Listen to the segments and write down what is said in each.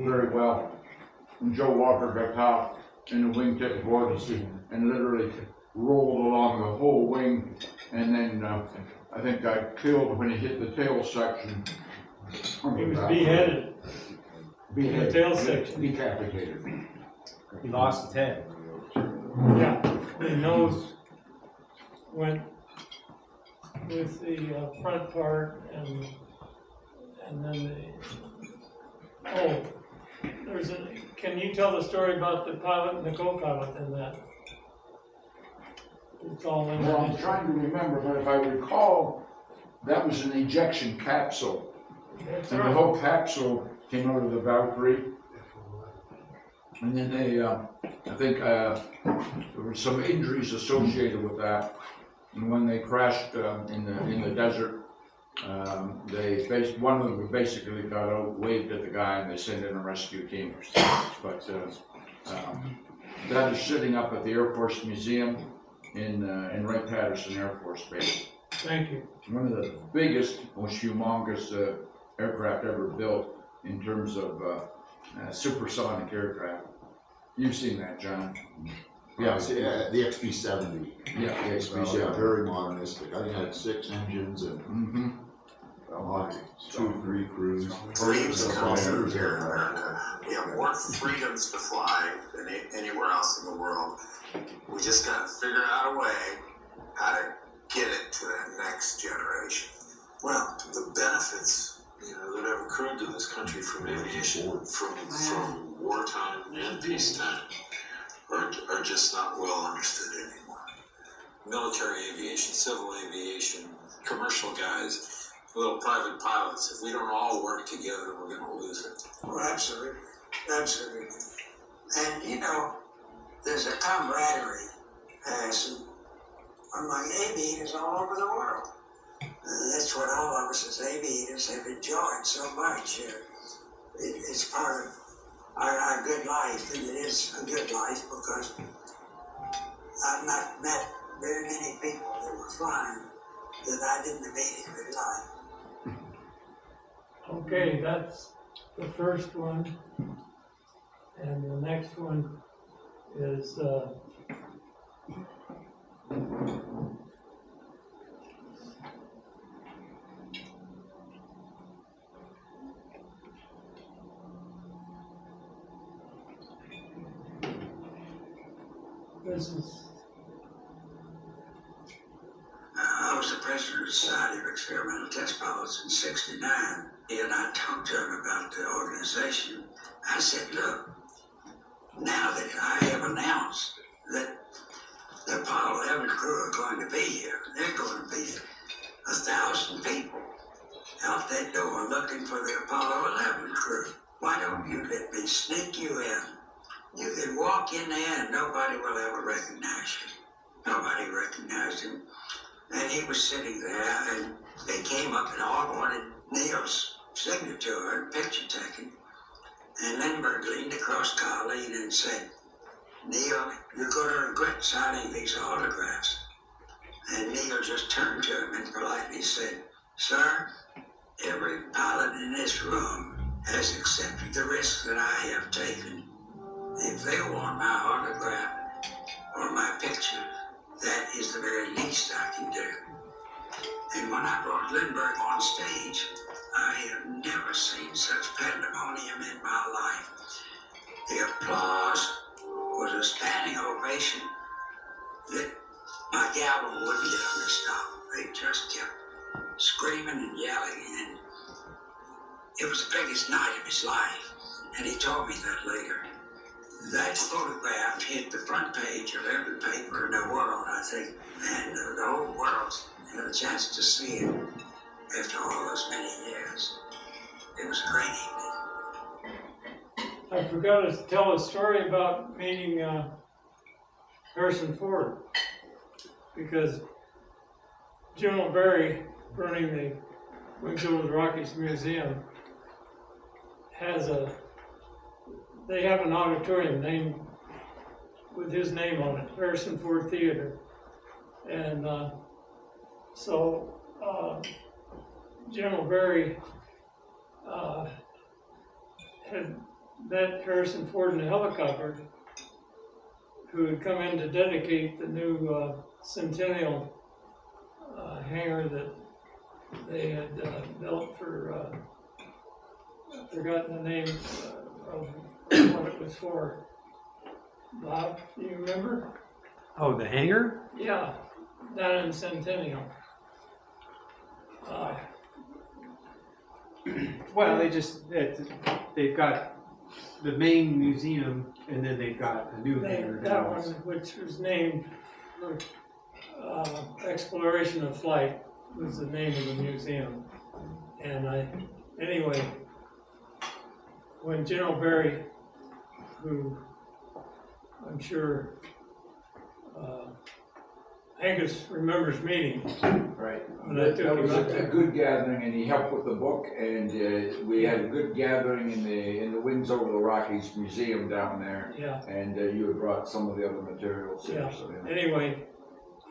very well. And Joe Walker got caught in the wingtip vortex and literally rolled along the whole wing, and then I think got killed when he hit the tail section. He was beheaded. In the tail section. Decapitated. He lost his head. Yeah, the nose went with the front part, and then can you tell the story about the pilot and the co-pilot in that? It's all in Well, I'm there. trying to remember, but if I recall, that was an ejection capsule. That's And the right. whole capsule came out of the Valkyrie. And then they, I think there were some injuries associated with that. And when they crashed in the desert, one of them basically got out, waved at the guy, and they sent in a rescue team. But that is sitting up at the Air Force Museum in Wright-Patterson Air Force Base. Thank you. One of the biggest, most humongous aircraft ever built in terms of supersonic aircraft. You've seen that, John? Yeah, the XB-70. Yeah, the XB-70. Very modernistic. I had 6 engines and like 2-3 crews. Dreams come true here in America. We have more freedoms to fly than anywhere else in the world. We just got to figure out a way how to get it to that next generation. Well, the benefits, that have accrued to this country from aviation, from wartime and peacetime, are just not well understood anymore. Military aviation, civil aviation, commercial guys, little private pilots, if we don't all work together, we're going to lose it. Oh, absolutely. Absolutely. And, there's a camaraderie among aviators all over the world. That's what all of us as aviators have enjoyed so much. It's part of our good life, and it is a good life because I've not met very many people that were flying that I didn't meet in good life. Okay, that's the first one. And the next one is I was the president of the Society of Experimental Test Pilots in '69, and I talked to him about the organization. I said, look, now that I have announced that the Apollo 11 crew are going to be here, they're going to be 1,000 people out that door looking for the Apollo 11 crew. Why don't you let me sneak you in? You can walk in there and nobody will ever recognize you. Nobody recognized him. And he was sitting there, and they came up and all wanted Neil's signature and picture taken. And Lindbergh leaned across Colleen and said, Neil, you're going to regret signing these autographs. And Neil just turned to him and politely said, sir, every pilot in this room has accepted the risk that I have taken. If they want my autograph or my picture, that is the very least I can do. And when I brought Lindbergh on stage, I have never seen such pandemonium in my life. The applause was a standing ovation that my gavel wouldn't get them to stop. They just kept screaming and yelling, and it was the biggest night of his life. And he told me that later. That photograph hit the front page of every paper in the world, I think, and the whole world had a chance to see it after all those many years. It was a great evening. I forgot to tell a story about meeting Harrison Ford, because General Barry, running the Wings Over the Rockies Museum, they have an auditorium named with his name on it, Harrison Ford Theater. And so General Barry had met Harrison Ford in a helicopter, who had come in to dedicate the new Centennial hangar that they had built for, I've forgotten the name of what it was for. Bob, do you remember? Oh, the hangar? Yeah, down in Centennial. Well, they've got the main museum, and then they've got a new hangar. That one, which was named for Exploration of Flight, was the name of the museum. And anyway, when General Barry, who I'm sure Angus remembers meeting. Right. When I took That was him up a there. good gathering, and he helped with the book, and we had a good gathering in the Winds Over the Rockies Museum down there, Yeah, and you had brought some of the other materials there, Yeah. so, yeah. anyway,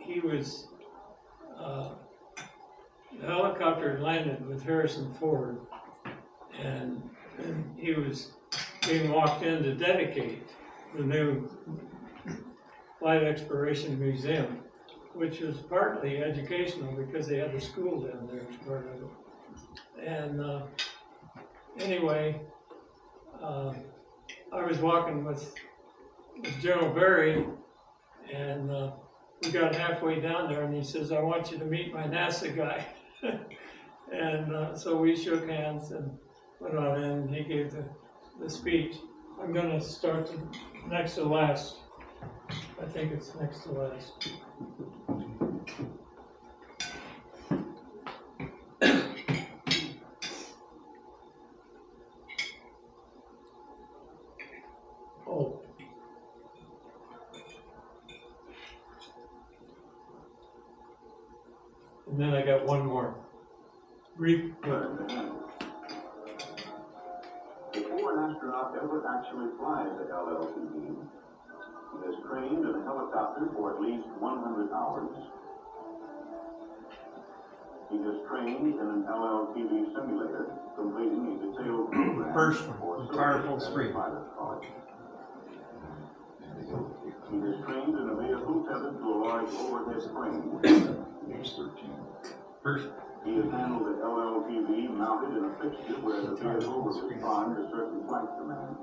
he was, the helicopter had landed with Harrison Ford, and he was being walked in to dedicate the new Flight Exploration Museum, which was partly educational because they had a school down there as part of it. And anyway, I was walking with General Barry, and we got halfway down there, and he says, "I want you to meet my NASA guy." And so we shook hands and went on in, and he gave the speech. I'm going to start next to last. I think it's next to last. Oh. And then I got one more. Before an astronaut ever actually flies a LLTV, he is trained in a helicopter for at least 100 hours. He is trained in an LLTV simulator, completing a detailed program. First one, the car full screen. He is trained in a vehicle tethered to a large overhead crane. Page 13. First. He has handled the LLTV mounted in a fixture where the vehicle will respond to certain flight commands.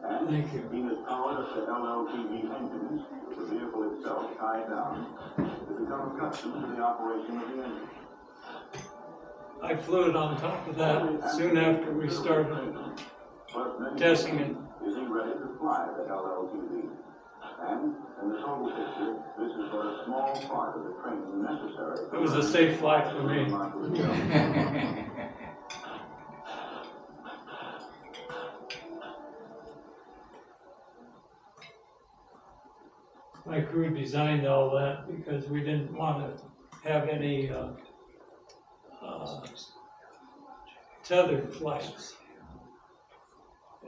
And Thank you. he has powered up the LLTV engines, with the vehicle itself tied down, to become accustomed to the operation of the engine. I flew it on top of that soon after we started testing it. Is he ready to fly the LLTV? And in the total picture, this is but a small part of the training necessary. It was a safe flight for me. My crew designed all that because we didn't want to have any tethered flights.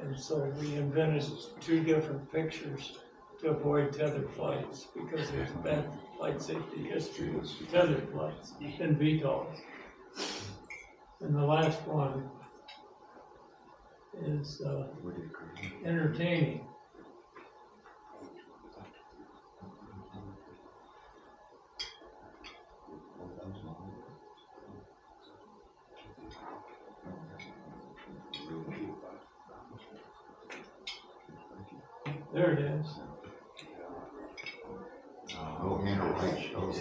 And so we invented two different pictures to avoid tethered flights because there's bad flight safety history with tethered flights and VTOLs. And the last one is entertaining. There it is. Oh, Hannah Wright. Oh,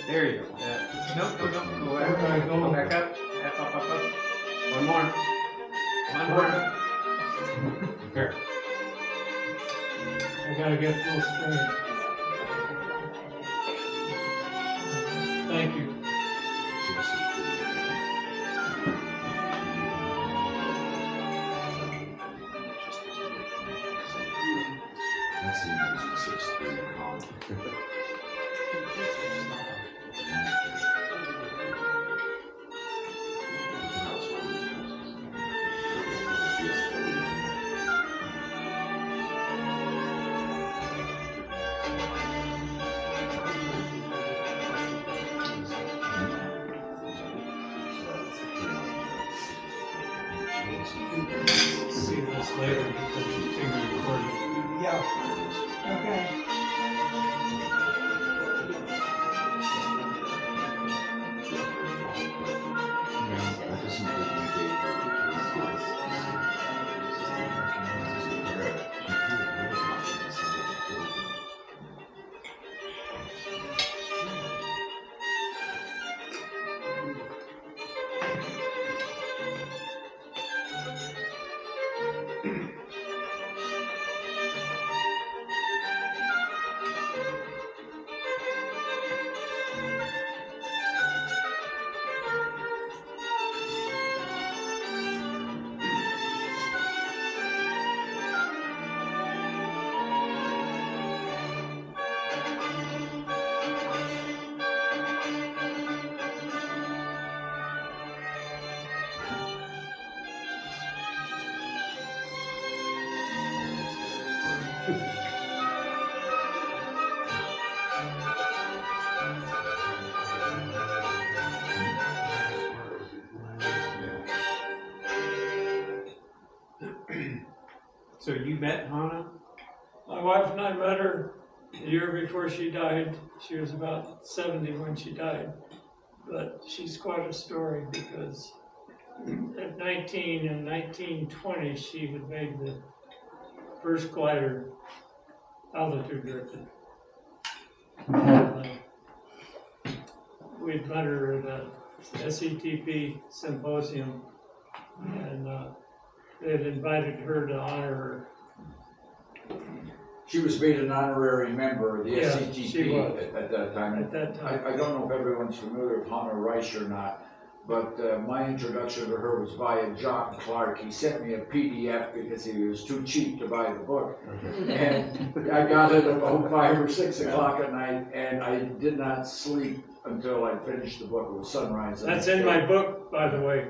There you go. Nope. Go Where do I back. go? Go back up. Up. One more. One more. There. I gotta get full screen. Thank you. That's the Emergency 6-3 column. see this later because it's being recorded. Yeah. Okay. That doesn't negate So you met Hannah? My wife and I met her a year before she died. She was about 70 when she died. But she's quite a story because at 19 and 1920, she had made the first glider altitude record. And, we'd met her at a SETP symposium, and they had invited her to honor her. She was made an honorary member of the Yeah, SCTP she was. at that time. At that time. I don't know if everyone's familiar with Hannah Rice or not, but my introduction to her was via John Clark. He sent me a PDF because he was too cheap to buy the book. And I got it about 5 or 6 o'clock at night, and I did not sleep until I finished the book. It was sunrise. That's in my book, by the way.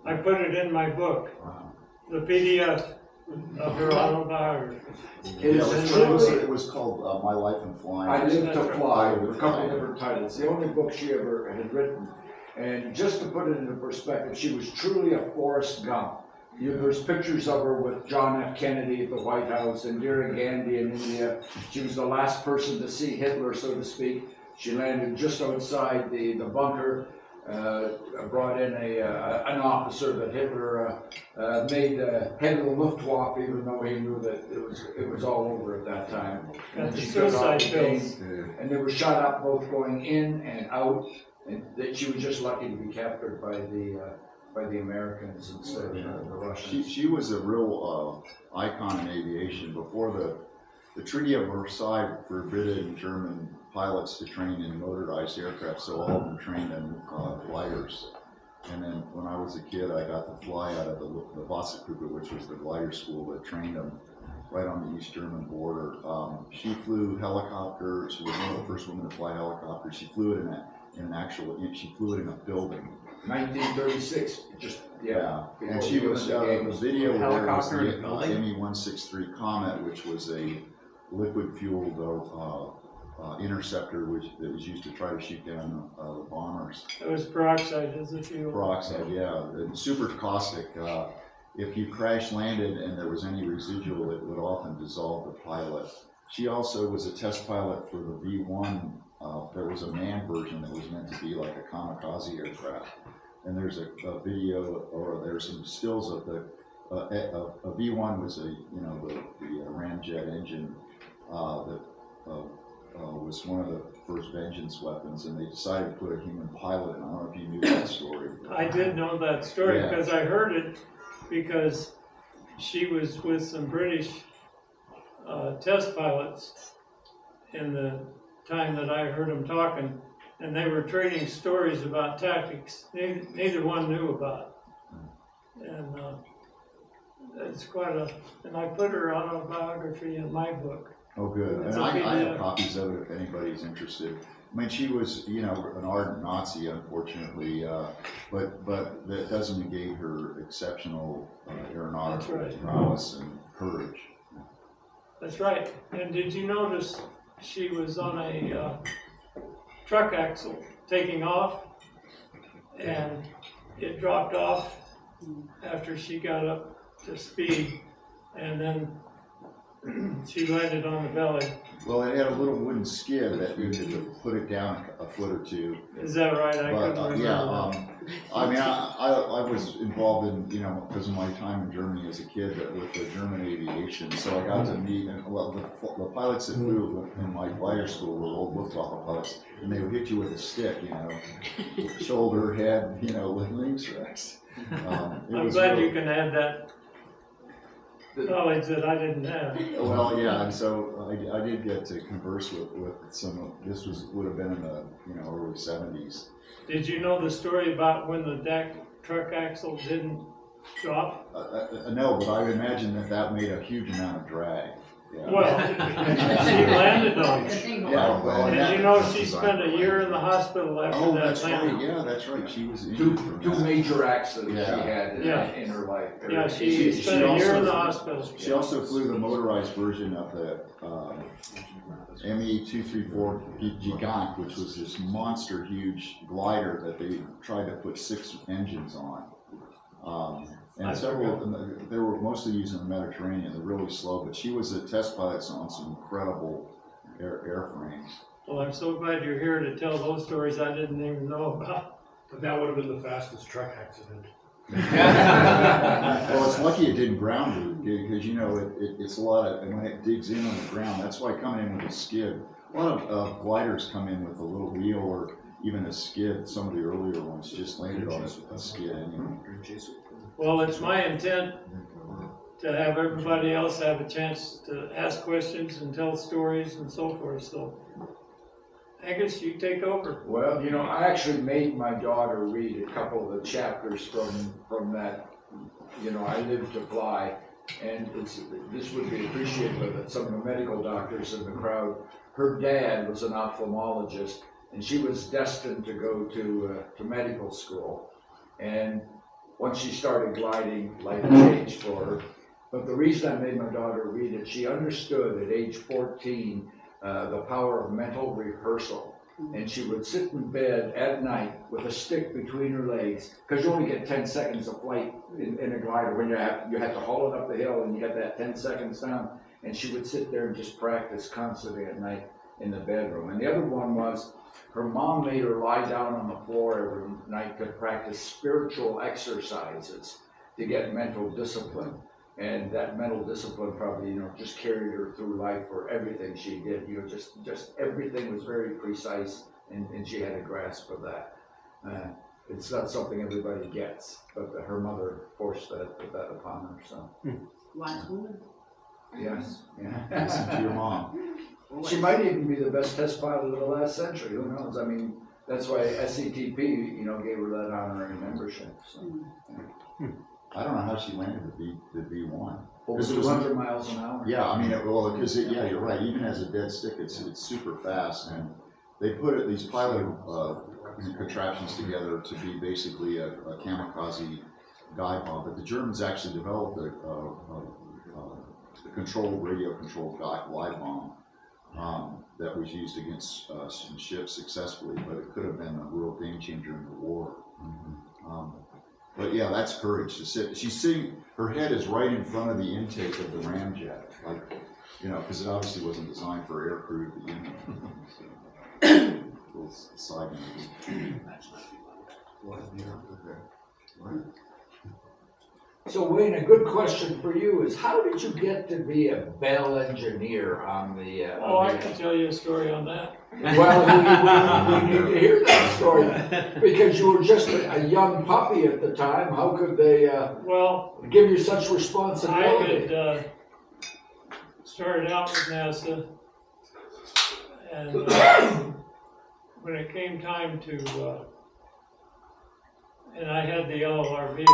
I put it in my book, the PDF of her autobiography. It It was called My Life in Flying. I Live to That's Fly, with a couple of different titles. The only book she ever had written. And just to put it into perspective, she was truly a Forrest Gump. There's pictures of her with John F. Kennedy at the White House and Indira Gandhi in India. She was the last person to see Hitler, so to speak. She landed just outside the bunker, brought in an officer that Hitler made head of the Luftwaffe, even though he knew that it was all over at that time. Got the she got off suicide the pills. plane, and they were shot up both going in and out. And that she was just lucky to be captured by the Americans instead of the Russians. She was a real icon in aviation. Before the Treaty of Versailles forbidden German pilots to train in motorized aircraft, so all of them trained in gliders. And then when I was a kid, I got to fly out of the Wasserkuppe, which was the glider school that trained them right on the East German border. She flew helicopters. She was one of the first women to fly helicopters. She flew it she flew it in a building. 1936, And she was the video where there was Helicopter in a the building? ME-163 Comet, which was a liquid-fueled interceptor that was used to try to shoot down the bombers. It was peroxide as a fuel. Peroxide, yeah, and super caustic. If you crash landed and there was any residual, it would often dissolve the pilot. She also was a test pilot for the V-1. There was a manned version that was meant to be like a kamikaze aircraft. And there's a video, or there's some stills of a V-1 was the ramjet engine that was one of the first vengeance weapons, and they decided to put a human pilot in. I don't know if you knew that story. I did know that story Yeah. because I heard it because she was with some British test pilots in the time that I heard them talking, and they were trading stories about tactics neither one knew about. And it's and I put her autobiography in my book. Oh, good. It's And a I have PDF. copies of it if anybody's interested. I mean, she was, an ardent Nazi, unfortunately, but that doesn't negate her exceptional aeronautical That's right. prowess and courage. That's right. And did you notice she was on a truck axle taking off, and it dropped off after she got up to speed, and then she landed on the belly. Well, it had a little wooden skid that you could put it down a foot or two. Is that right? I But, couldn't remember yeah, that. I mean, I was involved in, you know, because of my time in Germany as a kid with the German aviation, so I got to meet, and well, the pilots that flew in my glider school were old Luftwaffe pilots, and they would hit you with a stick, you know, shoulder, head, you know, links, rex. I'm glad you can add that knowledge that I didn't have. Well, yeah, and so I did get to converse with some of, would have been in the, you know, early 70s. Did you know the story about when the truck axle didn't drop? No, but I imagine that made a huge amount of drag. Yeah. Well, she landed on it. Yeah, well, Did you know she spent a year in the hospital after Oh, that that's right, landing? yeah, that's right, she was injured from Two that. major accidents Yeah. she had Yeah. in her life. Yeah, she spent a year in the hospital. She also flew the motorized version of the ME-234 Gigant, which was this monster huge glider that they tried to put 6 engines on. And several of them, they were mostly used in the Mediterranean. They're really slow, but she was a test pilot on some incredible airframes. Well, I'm so glad you're here to tell those stories I didn't even know about. But that would have been the fastest truck accident. Well, it's lucky it didn't ground her, because, you know, it's a lot of, and when it digs in on the ground, that's why coming in with a skid. A lot of gliders come in with a little wheel or even a skid. Some of the earlier ones just landed on a skid anyway. Well, it's my intent to have everybody else have a chance to ask questions and tell stories and so forth, so. Angus, you take over. Well, you know, I actually made my daughter read a couple of the chapters from that. You know, I Live to Fly, and this would be appreciated by some of the medical doctors in the crowd. Her dad was an ophthalmologist, and she was destined to go to medical school. And once she started gliding, life changed for her. But the reason I made my daughter read it, she understood at age 14 the power of mental rehearsal. And she would sit in bed at night with a stick between her legs, because you only get 10 seconds of flight in a glider when you have to haul it up the hill, and you have that 10 seconds down. And she would sit there and just practice constantly at night in the bedroom. And the other one was, her mom made her lie down on the floor every night to practice spiritual exercises to get mental discipline. And that mental discipline probably, you know, just carried her through life for everything she did. You know, just everything was very precise, and she had a grasp of that. It's not something everybody gets, but her mother forced put that upon her. So. Wise woman. Yes. Yeah. Listen to your mom. She might even be the best test pilot of the last century. Who knows? I mean, that's why SCTP, you know, gave her that honorary membership. So. I don't know how she landed the V1. Over 200 miles an hour. Yeah, I mean, yeah, you're right. Even as a dead stick, it's super fast, and they put these pilot contraptions together to be basically a kamikaze dive bomb. But the Germans actually developed a radio-controlled glide bomb that was used against some ships successfully, but it could have been a real game changer in the war. But yeah, that's courage to sit. She's sitting, her head is right in front of the intake of the ramjet, like, you know, because it obviously wasn't designed for air crew to begin with. So, little side note. So Wayne, a good question for you is, how did you get to be a Bell engineer on the? I can tell you a story on that. Well, we need to hear that story, because you were just a young puppy at the time. How could they give you such responsibility? I had started out with NASA, and when it came time to, and I had the LRV